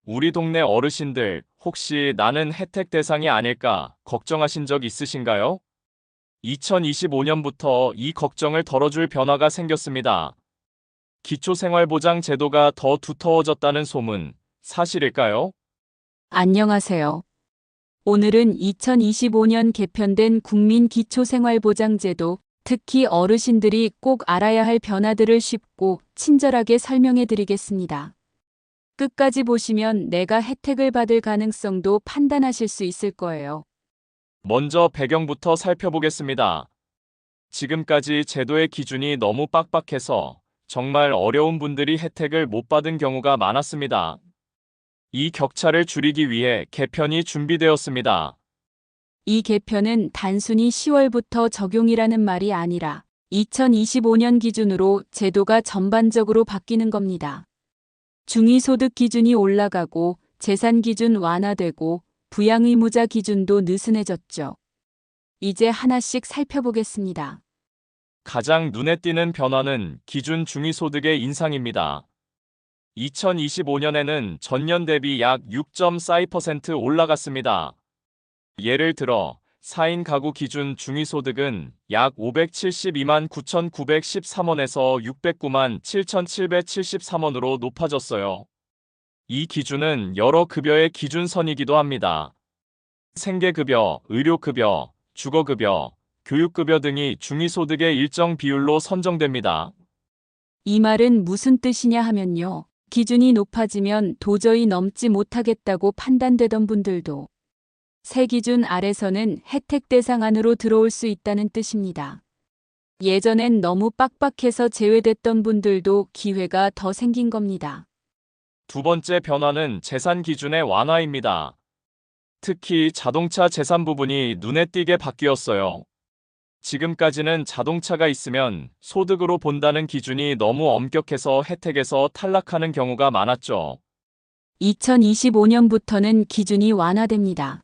우리 동네 어르신들 혹시 나는 혜택 대상이 아닐까 걱정하신 적 있으신가요? 2025년부터 이 걱정을 덜어줄 변화가 생겼습니다. 기초생활보장 제도가 더 두터워졌다는 소문, 사실일까요? 안녕하세요. 오늘은 2025년 개편된 국민기초생활보장제도, 특히 어르신들이 꼭 알아야 할 변화들을 쉽고 친절하게 설명해 드리겠습니다. 끝까지 보시면 내가 혜택을 받을 가능성도 판단하실 수 있을 거예요. 먼저 배경부터 살펴보겠습니다. 지금까지 제도의 기준이 너무 빡빡해서 정말 어려운 분들이 혜택을 못 받은 경우가 많았습니다. 이 격차를 줄이기 위해 개편이 준비되었습니다. 이 개편은 단순히 10월부터 적용이라는 말이 아니라 2025년 기준으로 제도가 전반적으로 바뀌는 겁니다. 중위소득 기준이 올라가고 재산 기준 완화되고 부양의무자 기준도 느슨해졌죠. 이제 하나씩 살펴보겠습니다. 가장 눈에 띄는 변화는 기준 중위소득의 인상입니다. 2025년에는 전년 대비 약 6.42% 올라갔습니다. 예를 들어 4인 가구 기준 중위소득은 약 572만 9,913원에서 609만 7,773원으로 높아졌어요. 이 기준은 여러 급여의 기준선이기도 합니다. 생계급여, 의료급여, 주거급여, 교육급여 등이 중위소득의 일정 비율로 선정됩니다. 이 말은 무슨 뜻이냐 하면요. 기준이 높아지면 도저히 넘지 못하겠다고 판단되던 분들도 새 기준 아래서는 혜택 대상 안으로 들어올 수 있다는 뜻입니다. 예전엔 너무 빡빡해서 제외됐던 분들도 기회가 더 생긴 겁니다. 두 번째 변화는 재산 기준의 완화입니다. 특히 자동차 재산 부분이 눈에 띄게 바뀌었어요. 지금까지는 자동차가 있으면 소득으로 본다는 기준이 너무 엄격해서 혜택에서 탈락하는 경우가 많았죠. 2025년부터는 기준이 완화됩니다.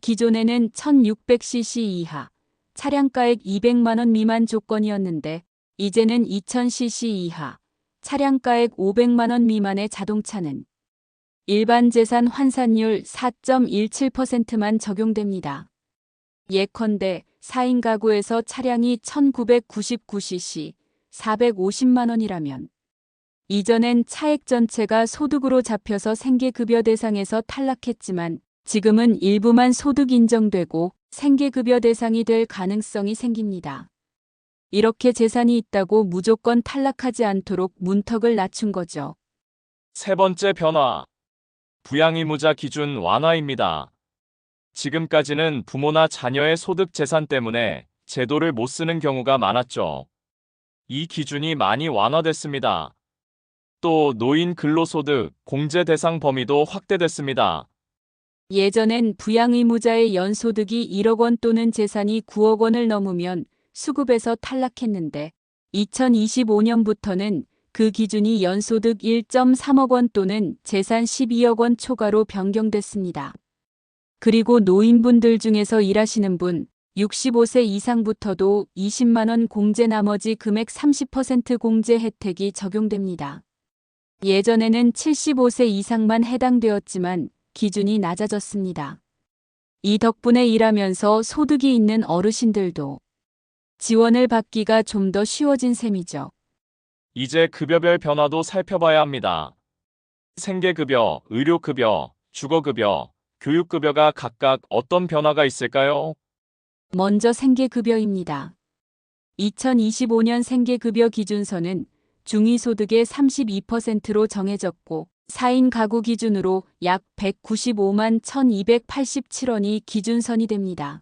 기존에는 1600cc 이하, 차량가액 200만 원 미만 조건이었는데 이제는 2000cc 이하, 차량가액 500만 원 미만의 자동차는 일반 재산 환산율 4.17%만 적용됩니다. 예컨대 4인 가구에서 차량이 1999cc, 450만 원이라면 이전엔 차액 전체가 소득으로 잡혀서 생계급여 대상에서 탈락했지만 지금은 일부만 소득 인정되고 생계급여 대상이 될 가능성이 생깁니다. 이렇게 재산이 있다고 무조건 탈락하지 않도록 문턱을 낮춘 거죠. 세 번째 변화, 부양의무자 기준 완화입니다. 지금까지는 부모나 자녀의 소득 재산 때문에 제도를 못 쓰는 경우가 많았죠. 이 기준이 많이 완화됐습니다. 또 노인 근로소득 공제 대상 범위도 확대됐습니다. 예전엔 부양의무자의 연소득이 1억 원 또는 재산이 9억 원을 넘으면 수급에서 탈락했는데 2025년부터는 그 기준이 연소득 1.3억 원 또는 재산 12억 원 초과로 변경됐습니다. 그리고 노인분들 중에서 일하시는 분 65세 이상부터도 20만 원 공제 나머지 금액 30% 공제 혜택이 적용됩니다. 예전에는 75세 이상만 해당되었지만 기준이 낮아졌습니다. 이 덕분에 일하면서 소득이 있는 어르신들도 지원을 받기가 좀 더 쉬워진 셈이죠. 이제 급여별 변화도 살펴봐야 합니다. 생계급여, 의료급여, 주거급여, 교육급여가 각각 어떤 변화가 있을까요? 먼저 생계급여입니다. 2025년 생계급여 기준선은 중위소득의 32%로 정해졌고 4인 가구 기준으로 약 195만 1287원이 기준선이 됩니다.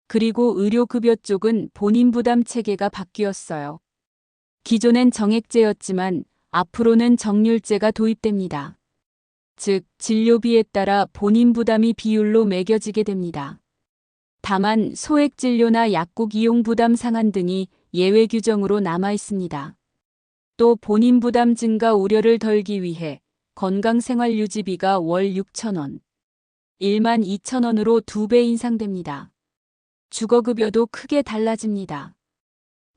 그리고 의료급여 쪽은 본인 부담 체계가 바뀌었어요. 기존엔 정액제였지만 앞으로는 정률제가 도입됩니다. 즉, 진료비에 따라 본인 부담이 비율로 매겨지게 됩니다. 다만 소액 진료나 약국 이용 부담 상한 등이 예외 규정으로 남아 있습니다. 또 본인 부담 증가 우려를 덜기 위해 건강생활 유지비가 월 6,000원, 1만 2천원으로 2배 인상됩니다. 주거급여도 크게 달라집니다.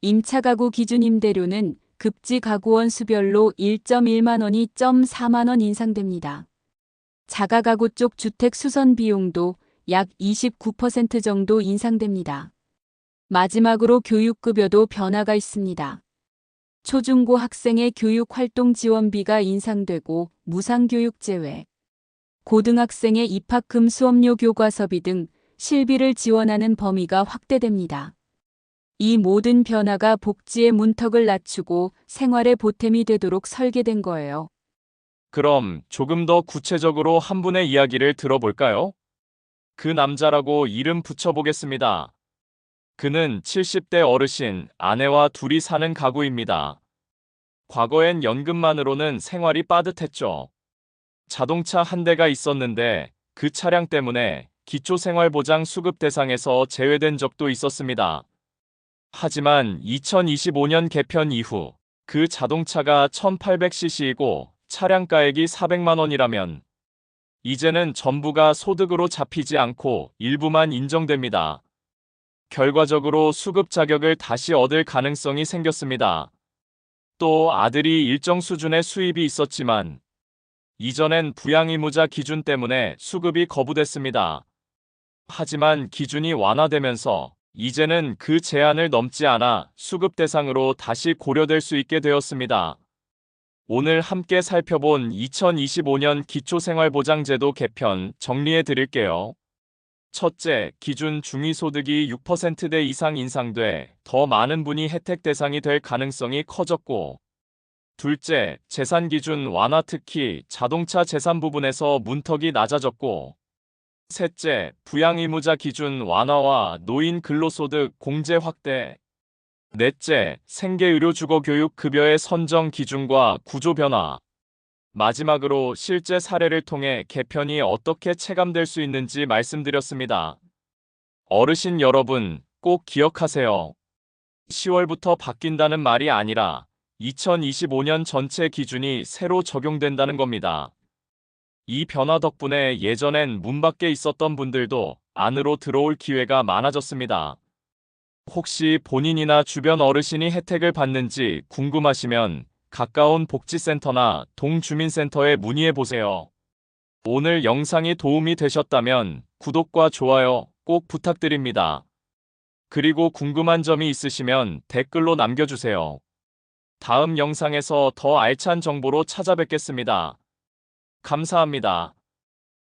임차 가구 기준 임대료는 급지 가구원 수별로 1.1만 원이 0.4만 원 인상됩니다. 자가가구 쪽 주택 수선 비용도 약 29% 정도 인상됩니다. 마지막으로 교육급여도 변화가 있습니다. 초중고 학생의 교육활동 지원비가 인상되고 무상교육 제외, 고등학생의 입학금 수업료 교과서비 등 실비를 지원하는 범위가 확대됩니다. 이 모든 변화가 복지의 문턱을 낮추고 생활의 보탬이 되도록 설계된 거예요. 그럼 조금 더 구체적으로 한 분의 이야기를 들어볼까요? 그 남자라고 이름 붙여보겠습니다. 그는 70대 어르신, 아내와 둘이 사는 가구입니다. 과거엔 연금만으로는 생활이 빠듯했죠. 자동차 한 대가 있었는데 그 차량 때문에 기초생활보장 수급 대상에서 제외된 적도 있었습니다. 하지만 2025년 개편 이후 그 자동차가 1800cc이고 차량가액이 400만 원이라면 이제는 전부가 소득으로 잡히지 않고 일부만 인정됩니다. 결과적으로 수급 자격을 다시 얻을 가능성이 생겼습니다. 또 아들이 일정 수준의 수입이 있었지만 이전엔 부양의무자 기준 때문에 수급이 거부됐습니다. 하지만 기준이 완화되면서 이제는 그 제한을 넘지 않아 수급 대상으로 다시 고려될 수 있게 되었습니다. 오늘 함께 살펴본 2025년 기초생활보장제도 개편 정리해 드릴게요. 첫째, 기준 중위소득이 6%대 이상 인상돼 더 많은 분이 혜택 대상이 될 가능성이 커졌고, 둘째, 재산 기준 완화 특히 자동차 재산 부분에서 문턱이 낮아졌고, 셋째, 부양의무자 기준 완화와 노인 근로소득 공제 확대, 넷째, 생계의료주거교육 급여의 선정 기준과 구조 변화, 마지막으로 실제 사례를 통해 개편이 어떻게 체감될 수 있는지 말씀드렸습니다. 어르신 여러분, 꼭 기억하세요. 10월부터 바뀐다는 말이 아니라 2025년 전체 기준이 새로 적용된다는 겁니다. 이 변화 덕분에 예전엔 문 밖에 있었던 분들도 안으로 들어올 기회가 많아졌습니다. 혹시 본인이나 주변 어르신이 혜택을 받는지 궁금하시면 가까운 복지센터나 동주민센터에 문의해 보세요. 오늘 영상이 도움이 되셨다면 구독과 좋아요 꼭 부탁드립니다. 그리고 궁금한 점이 있으시면 댓글로 남겨주세요. 다음 영상에서 더 알찬 정보로 찾아뵙겠습니다. 감사합니다.